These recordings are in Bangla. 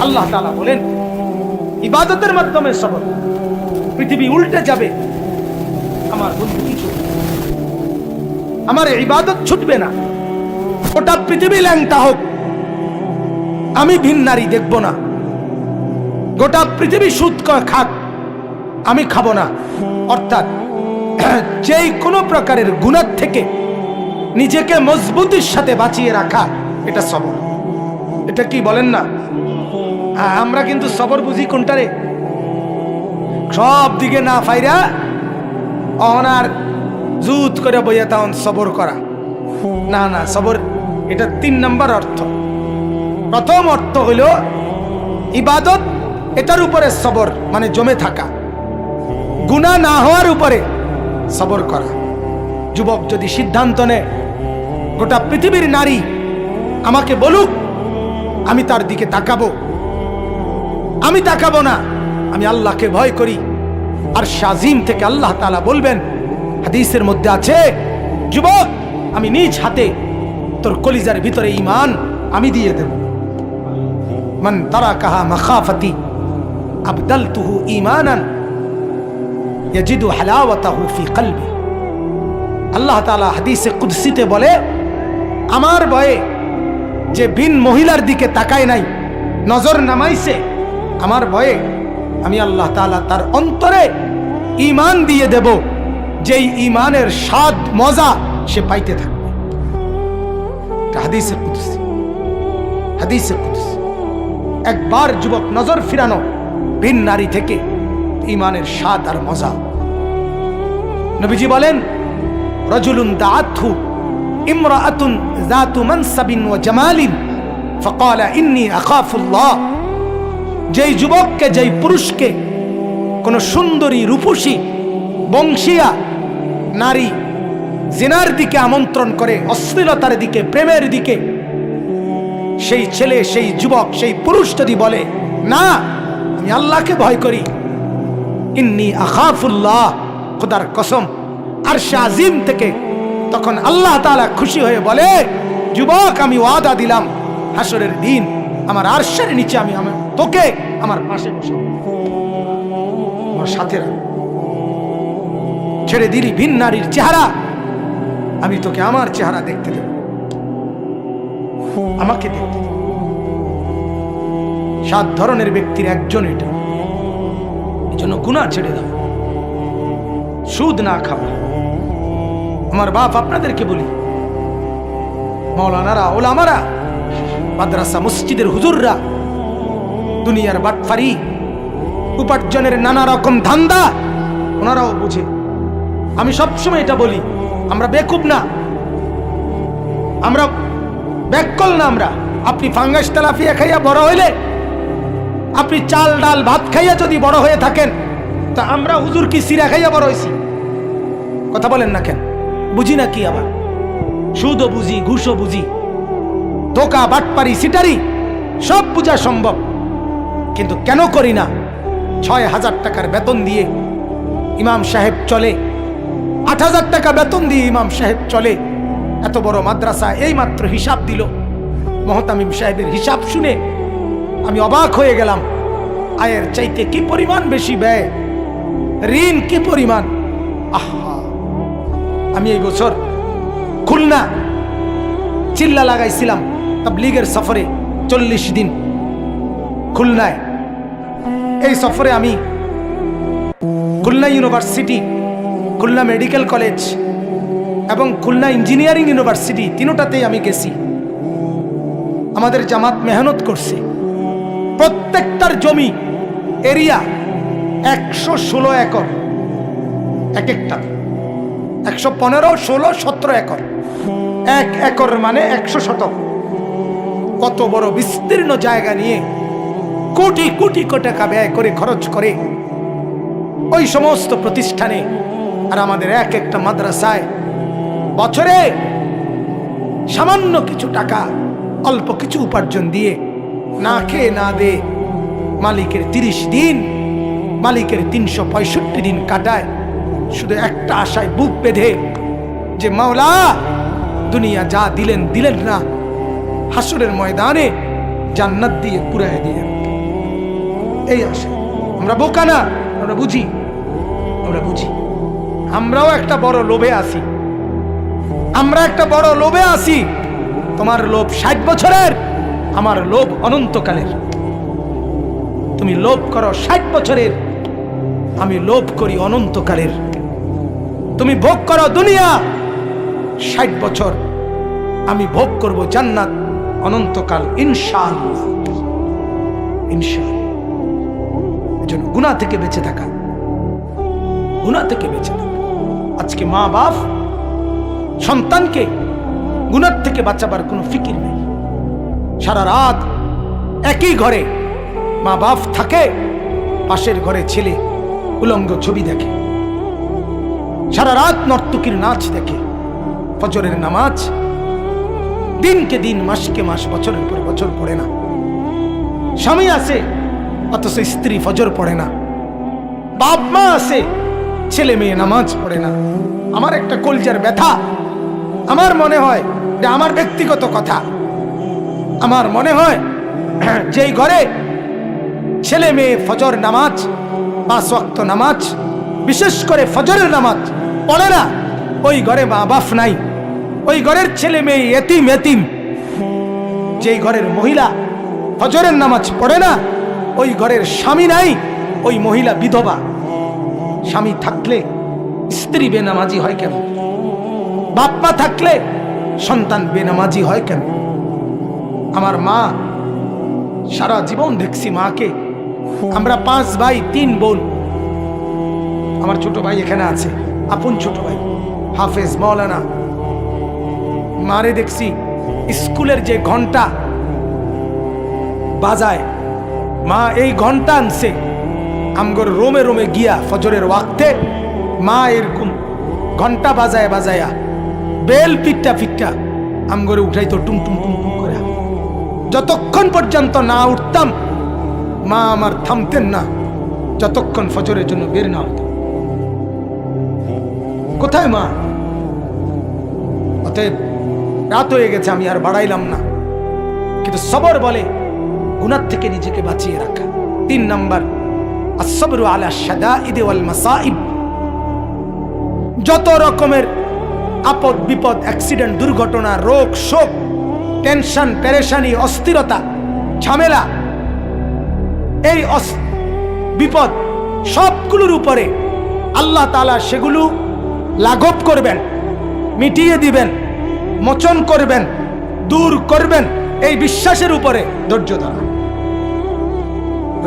আল্লাহ তাআলা বলেন ইবাদতের মাধ্যমে সবর। পৃথিবী উল্টে যাবে, আমার বন্ধু কিছু, আমার ইবাদত ছুটবে না। ওটা পৃথিবী ল্যাংটা হোক, আমি ভিন নারী দেখব না। গোটা পৃথিবী সুদ খাক, আমি খাবো না। অর্থাৎ যেই কোনো প্রকারের গুনাহ থেকে নিজেকে মজবুতির সাথে বাঁচিয়ে রাখা, এটা সবর। এটা কি বলেন না? আমরা কিন্তু সবর বুঝি কোনটারে? সব দিকে না ফাইরা অনার জুত করে বইয়া তখন সবর করা। না না, সবর এটা 3 নম্বর অর্থ। প্রথম অর্থ হইল ইবাদত, এটার উপরে সবর মানে জমে থাকা, গুনাহ না হওয়ার উপরে সবর করা। যুবক যদি সিদ্ধান্ত নেয় গোটা পৃথিবীর নারী আমাকে বলুক, আমি তার দিকে তাকাবো, আমি তাকাবো না, আমি আল্লাহকে ভয় করি। আর শাজিম থেকে আল্লাহ তাআলা বলবেন, হাদিসের মধ্যে আছে, যুবক আমি নিজ হাতে তোর কলিজার ভিতরে ঈমান আমি দিয়ে দেব। মান তারাকাহা মাখাফাতি আবদালতুহু ঈমানান ইয়াজিদু হালাওয়াতাহু ফি কলবি। আল্লাহ তাআলা হাদিসে কুদসিতে বলে, আমার ভয়ে যে বিন মহিলার দিকে তাকায় নাই, নজর নামাইছে, আমার ভয়ে আমি আল্লাহ তাআলা তার অন্তরে ঈমান দিয়ে দেব, যেই ঈমানের স্বাদ মজা সে পাইতে থাকবে। হাদিসে কুদসি, হাদিসে কুদসি। একবার যুবক নজর ফিরানো ভিন নারী থেকে, ঈমানের স্বাদ আর মজা। নবীজি বলেন, রাজুলুন দাআতহু ইমরাআতুন যাতু মানসাবিন ওয়া জামালিন ফাকালা ইন্নী আখাফুল্লাহ। যেই যুবককে, যেই পুরুষকে কোন সুন্দরী, রূপসী, বংশীয়া নারী জিনার দিকে আমন্ত্রণ করে, অশ্লীলতার দিকে, প্রেমের দিকে, সেই ছেলে, সেই যুবক, সেই পুরুষ যদি বলে, না আমি আল্লাহকে ভয় করি, ইন্নী আখাফুল্লাহ, খোদার কসম, আরশে আজিম থেকে তখন আল্লাহ তাআলা খুশি হয়ে বলে, যুবক আমি ওয়াদা দিলাম হাসরের দিন আমার আরশের নিচে আমি তোকে আমার পাশে বসে আমার সাথে রাখ। ছেড়ে দিলি ভিন নারীর চেহারা, আমি তোকে আমার চেহারা দেখতে দেব, আমাকে দেখতে দেব। 7 ধরনের ব্যক্তির একজন এটা। এই জন্য গুনাহ ছেড়ে দাও, সুদ না খাওয়া। আমার বাপ আপনাদেরকে বলি, মাওলানারা, ওলামারা, মাদ্রাসা মসজিদের হুজুররা, দুনিয়ার বাটফারি, উপার্জনের নানা রকম ধান্দা ওনারাও বুঝে। আমি সবসময় এটা বলি, আমরা বেকুব না, আমরা ব্যাককল না। আমরা, আপনি ফাঙ্গাস তেলাপিয়া খাইয়া বড় হইলে, আপনি চাল ডাল ভাত খাইয়া যদি বড় হয়ে থাকেন, তা আমরা হুজুর কি সিরা খাইয়া বড় হয়েছি? কথা বলেন না কেন? বুঝি না কি? আবার সুদও বুঝি, ঘুষও বুঝি, ধোকা, বাটপারি, সিটারি সব বুঝা সম্ভব, কিন্তু কেন করি না? 6,000 টাকার বেতন দিয়ে ইমাম সাহেব চলে, 8,000 টাকা বেতন দিয়ে ইমাম সাহেব চলে। এত বড় মাদ্রাসা এই মাত্র হিসাব দিল, মহতামিম সাহেবের হিসাব শুনে আমি অবাক হয়ে গেলাম। আয়ের চাইতে কি পরিমাণ বেশি ব্যয়, ঋণ কি পরিমাণ। আহা, আমি এই বছর খুলনা চিল্লা লাগাইছিলাম তাবলীগের সফরে, 40 দিন খুলনায়। এই সফরে আমি Khulna university, Khulna medical college এবং খুলনা ইঞ্জিনিয়ারিং ইউনিভার্সিটি, তিনটাতেই আমি গেছি। আমাদের জামাত মেহনত করছে। প্রত্যেকটার জমি এরিয়া 116 একর, এক একটা 115, 16, 17 একর। 1 একর মানে 100 শতক। কত বড় বিস্তীর্ণ জায়গা নিয়ে কোটি কোটি টাকা ব্যয় করে, খরচ করে ওই সমস্ত প্রতিষ্ঠানে। আর আমাদের এক একটা মাদ্রাসায় বছরে সামান্য কিছু টাকা, অল্প কিছু উপার্জন দিয়ে না খেয়ে না দে মালিকের 30 দিন, মালিকের 365 দিন কাটায় শুধু একটা আশায় বুক বেঁধে, যে মাওলা দুনিয়া যা দিলেন দিলেন না, হাসরের ময়দানে জান্নাত দিয়ে পুরায় দিলেন। এই আসে। আমরা বোকা না, আমরা বুঝি, আমরা বুঝি। আমরাও একটা বড় লোভে আছি, আমরা একটা বড় লোভে আছি। তোমার লোভ 60 বছরের, আমার লোভ অনন্তকালের। তুমি লোভ করো 60 বছরের, আমি লোভ করি অনন্তকালের। তুমি ভোগ করো দুনিয়া 60 বছর, আমি ভোগ করব জান্নাত অনন্তকাল, ইনশাআল্লাহ। ইনশাআল্লাহ। এজন্য গুনাহ থেকে বেঁচে থাকা, গুনাহ থেকে বেঁচে থাকা। আজকে মা বাপ সন্তানকে গুনাহ থেকে বাঁচাবার কোনো ফিকির নেই। সারা রাত একই ঘরে মা বাপ থাকে, পাশের ঘরে ছেলে উলঙ্গ ছবি দেখে, সারা রাত নর্তকীর নাচ দেখে, ফজরের নামাজ দিনকে দিন, মাসকে মাস, বছরের পর বছর পড়ে না। স্বামী আছে অথচ স্ত্রী ফজর পড়ে না। বাপ মা আছে, ছেলে মেয়ে নামাজ পড়ে না। আমার একটা কলজার ব্যথা, আমার মনে হয় যে আমার ব্যক্তিগত কথা, আমার মনে হয় যেই ঘরে ছেলে মেয়ে ফজর নামাজ, 5 ওয়াক্ত নামাজ, বিশেষ করে ফজরের নামাজ পড়ে না, ওই ঘরে মা বাপ নাই, ওই ঘরের ছেলে মেয়ে এতিম এতিম। যেই ঘরের মহিলা ফজরের নামাজ পড়ে না, ওই ঘরের স্বামী নাই, ওই মহিলা বিধবা। স্বামী থাকলে স্ত্রী বেনামাজি হয় কেন? বাপ মা থাকলে সন্তান বেনামাজি হয় কেন? আমার মা, সারা জীবন দেখছি মাকে। আমরা 5 ভাই 3 বোন। আমার ছোট ভাই এখানে আছে, আপন ছোট ভাই হাফেজ মাওলানা। মারে দেখছি স্কুলের যে ঘন্টা বাজায়, মা এই ঘন্টা আনছে আমগর রোমে রোমে গিয়া ফজরের ওয়াক্তে। মা এরকম ঘন্টা বাজায় বাজায়া বেল পিটটা পিটটা আমগরে উঠাইতো টুম টুম টুম টুম করে। যতক্ষণ পর্যন্ত না উঠতাম মা আমার থামতেন না, যতক্ষণ ফজরের জন্য বের না হতো। কোথায় মা? অতএব রাত হয়ে গেছে, আমি আর বাড়াইলাম না। কিন্তু সবর বলে গুনাহ থেকে নিজেকে বাঁচিয়ে রাখা। 3 নাম্বার, আসসাবরু আলা শাদাইদ ওয়াল মাসাইব। যত রকমের আপদ বিপদ, অ্যাক্সিডেন্ট, দুর্ঘটনা, রোগ শোক, টেনশন, পেরেশানি, অস্থিরতা, ঝামেলা, এই বিপদ সবগুলোর উপরে আল্লাহ তাআলা সেগুলো লাঘব করবেন, মিটিয়ে দিবেন, মোচন করবেন, দূর করবেন, এই বিশ্বাসের উপরে ধৈর্য ধরা।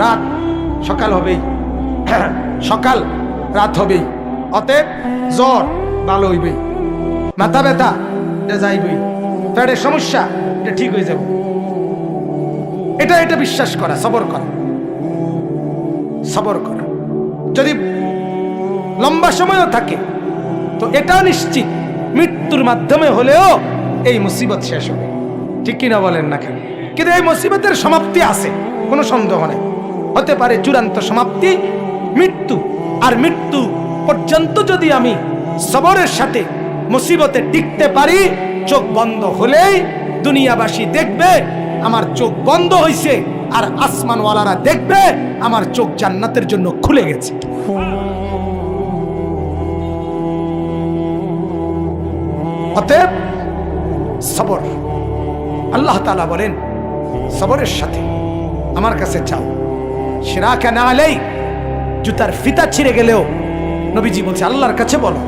রাত সকাল হবেই, সকাল রাত হবেই। অতএব জ্বর ভালো হইবেই, মাথা ব্যথা এটা যাইবেই, পেটের সমস্যা এটা ঠিক হয়ে যাবে। এটা বিশ্বাস করা, সবর করা, সবর করা। যদি লম্বা সময়ও থাকে তো এটাও নিশ্চিত মৃত্যুর মাধ্যমে হলেও এই মুসিবত শেষ হবে। ঠিক কিনা বলেন না কেন? কিন্তু এই মুসিবতের সমাপ্তি আছে, কোনো সন্দেহ নেই। হতে পারে চূড়ান্ত সমাপ্তি মৃত্যু। আর মৃত্যু পর্যন্ত যদি আমি সবরের সাথে মুসিবতে টিকতে পারি, চোখ বন্ধ হলেই দুনিয়াবাসী দেখবে আমার চোখ বন্ধ হয়েছে, আর আসমানওয়ালারা দেখবে আমার চোখ জান্নাতের জন্য খুলে গেছে। অতএব সবর। আল্লাহ তাআলা বলেন সবরের সাথে আমার কাছে চাও। শিরাকা না আলাই, জুতার ফিতা ছিঁড়ে গেলেও নবীজি বলছে আল্লাহর কাছে বলো।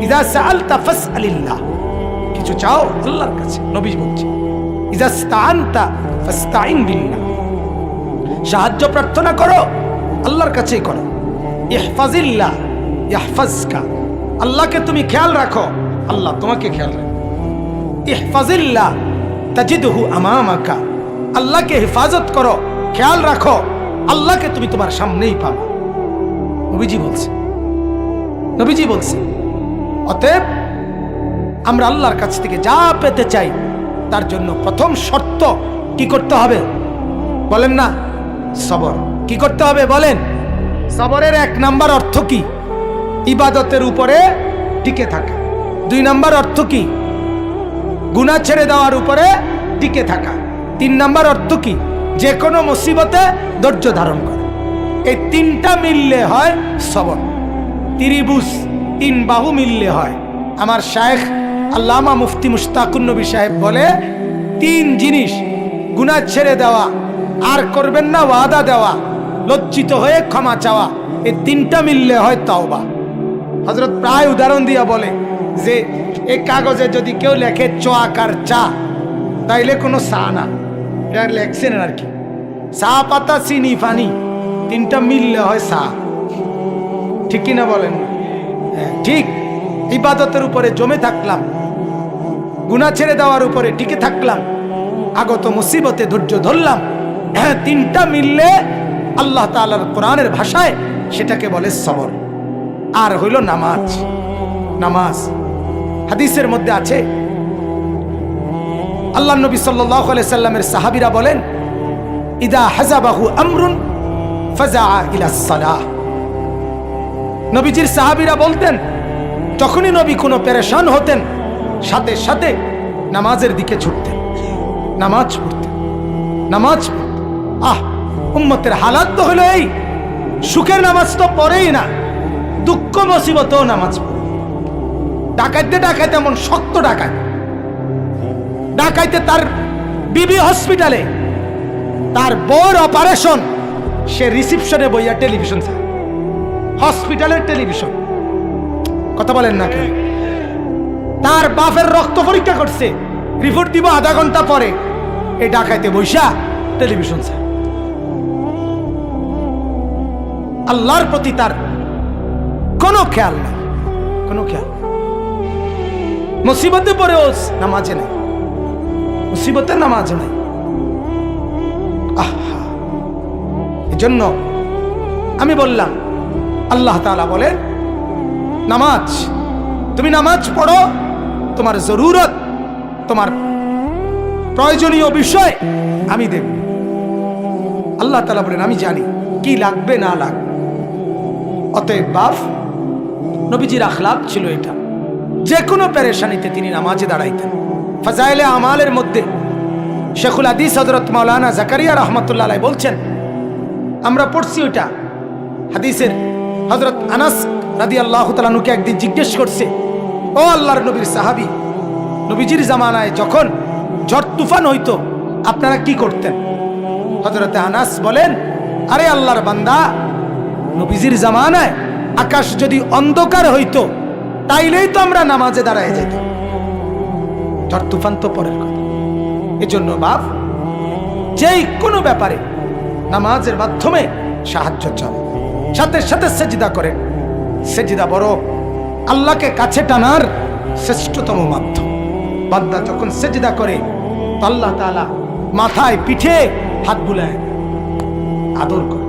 ইযা সাআলতা ফাসআলিল্লাহ, কিছু চাও আল্লাহর কাছে। নবীজি বলছে ইযা ইসতাআনতা ফাসতাইন বিল্লাহ, সাহায্য প্রার্থনা করো আল্লাহর কাছেই করো। ইহফাজিল্লাহ ইয়াহফাজকা, আল্লাহকে তুমি খেয়াল রাখো, আল্লাহ তোমাকে খেয়াল রাখে। ইহফাজিল্লাহ তাজিদহু আমামাকা, আল্লাহকে হেফাজত করো, খেয়াল রাখো, আল্লাহকে তুমি তোমার সামনেই পাবে। নবীজি বলছে, নবীজি বলছে। অতএব আমরা আল্লাহর কাছ থেকে যা পেতে চাই তার জন্য প্রথম শর্ত কি করতে হবে বলেন না? সবর। কি করতে হবে বলেন? সবরের 1 নাম্বার অর্থ কি? ইবাদতের উপরে টিকে থাকা। 2 নাম্বার অর্থ কি? গুনাহ ছেড়ে দেওয়ার উপরে টিকে থাকা। 3 নাম্বার অর্থ কি? যে কোনো মুসিবতে ধৈর্য ধারণ করা। এই তিনটা মিললে হয় সবর। ত্রিভুজ, তিন বাহু মিললে হয়। আমার শায়েখ আল্লামা মুফতি মুশতাকুন নবী সাহেব বলে, তিন জিনিস, গুনাহ ছেড়ে দেওয়া, আর করবেন না ওয়াদা দেওয়া, লজ্জিত হয়ে ক্ষমা চাওয়া, এই তিনটা মিললে হয় তাওবা। হযরত প্রায় উদাহরণ দিয়া বলে যে এই কাগজে যদি কেউ লেখে চ আকার চা, তাইলে কোনো চা না, এটা লেখছেন আর কি। চা পাতা, চিনি, পানি, তিনটা মিললে হয় চা। ঠিক কিনা বলেন? হ্যাঁ ঠিক। ইবাদতের উপরে জমে থাকলাম, গুনাহ ছেড়ে দেওয়ার উপরে টিকে থাকলাম, আগত মুসিবতে ধৈর্য ধরলাম, হ্যাঁ তিনটা মিললে আল্লাহ তাআলার কোরআনের ভাষায় সেটাকে বলে সবর। আর হইল নামাজ। নামাজ হাদিসের মধ্যে আছে, আল্লাহ নবী সাল্লাল্লাহু আলাইহি সাল্লামের সাহাবীরা বলেন, ইদা হাযাবাহু আমরুন ফাজআ ইলাস সালাহ। নবীজির সাহাবীরা বলতেন, যখনই নবী কোনো পেরেশান হতেন, সাথে সাথে নামাজের দিকে ছুটতেন, নামাজ পড়তেন, নামাজ পড়তেন। উম্মতের হালাত তো হলো এই, সুখের নামাজ তো পড়েই না, দুঃখ মুসিবতেও নামাজ পড়ে। ডাকাইতে ডাকাইতে এমন শক্ত ডাকায়, ডাকাইতে তার বিবি হসপিটালে, তার বউর অপারেশন, সে রিসিপশনে বইয়া টেলিভিশন চায়, হসপিটালের টেলিভিশন। কথা বলেন না কেন? তার বাপের রক্ত পরীক্ষা করছে, রিপোর্ট দিব আধা ঘন্টা পরে, এই ডাকাইতে বইসা টেলিভিশন চায়। আল্লাহর প্রতি তার কোনো খেয়াল নাই, কোনো খেয়াল। মুসিবতে পড়েও নামাজে নাই, মুসিবতে নামাজে নাই। এজন্য আমি বললাম, আল্লাহ তাআলা বলেন, নামাজ, তুমি নামাজ পড়ো, তোমার জরুরত, তোমার প্রয়োজনীয় বিষয় আমি দেব। আল্লাহ তাআলা বলেন, আমি জানি কি লাগবে না লাগবে। অতএব বাপ, নবীজির আখলাক ছিল এটা, যে কোনো পেরেশানিতে তিনি নামাজে দাঁড়াইতেন। ফাজাইলে আমালের মধ্যে শেখুল হাদিস হযরত মাওলানা জাকারিয়া রাহমাতুল্লাহ আলাইহি বলছেন, আমরা পড়ছি ওইটা হাদিসের, হযরত আনাস রাদিয়াল্লাহু তাআলা আনহুকে একদিন জিজ্ঞেস করছে, ও আল্লাহর নবীর সাহাবী, নবীজির জামানায় যখন ঝড় তুফান হইতো আপনারা কি করতেন? হযরত আনাস বলেন, আরে আল্লাহর বান্দা, নবীজির জামানায় আকাশ যদি অন্ধকার হইতো তাইলেই তো আমরা নামাজে দাঁড়ায় যেতাম, ঝড় তুফান তো পরের কথা। এজন্য বাপ, যেই কোনো ব্যাপারে নামাজের মাধ্যমে সাহায্য চান, সাথে সাথে সেজদা করেন। সেজদা বড় আল্লাহকে কাছে টানার শ্রেষ্ঠতম মাধ্যম। বান্দা যখন সেজদা করে, আল্লাহ তাআলা মাথায় পিঠে হাত বুলায়, আদর করে।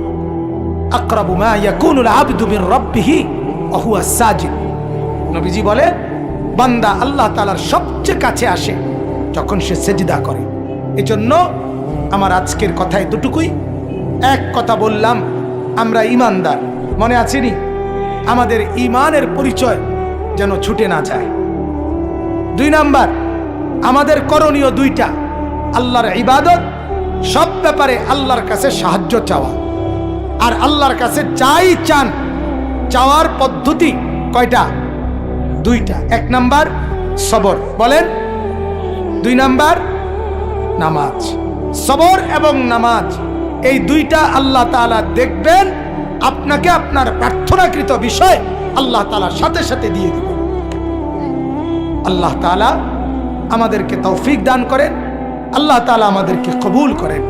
আকরাবু মা ইয়াকুনুল আবদু মির রাব্বিহি ওয়া হুয়া সাজিদ। নবীজি বলে, বান্দা আল্লাহ তাআলার সবচেয়ে কাছে আসে যখন সে সেজদা করে। এজন্য আমার আজকের কথায় দুটুকুই। এক কথা বললাম, আমরা ঈমানদার, মনে আছেনি? আমাদের ঈমানের পরিচয় যেন ছুটে না যায়। 2 নাম্বার, আমাদের করণীয় 2টা, আল্লাহর ইবাদত, সব ব্যাপারে আল্লাহর কাছে সাহায্য চাওয়া। আর আল্লাহর কাছে চাই চান, চাওয়ার পদ্ধতি কয়টা? 2টা। 1 নাম্বার সবর, বলেন। 2 নাম্বার নামাজ। সবর এবং নামাজ, এই 2টা আল্লাহ তাআলা দেখবেন, আপনাকে আপনার প্রার্থনাকৃত বিষয় আল্লাহ তাআলার সাথে সাথে দিয়ে দিবেন। আল্লাহ তাআলা আমাদেরকে তৌফিক দান করেন, আল্লাহ তাআলা আমাদেরকে কবুল করেন।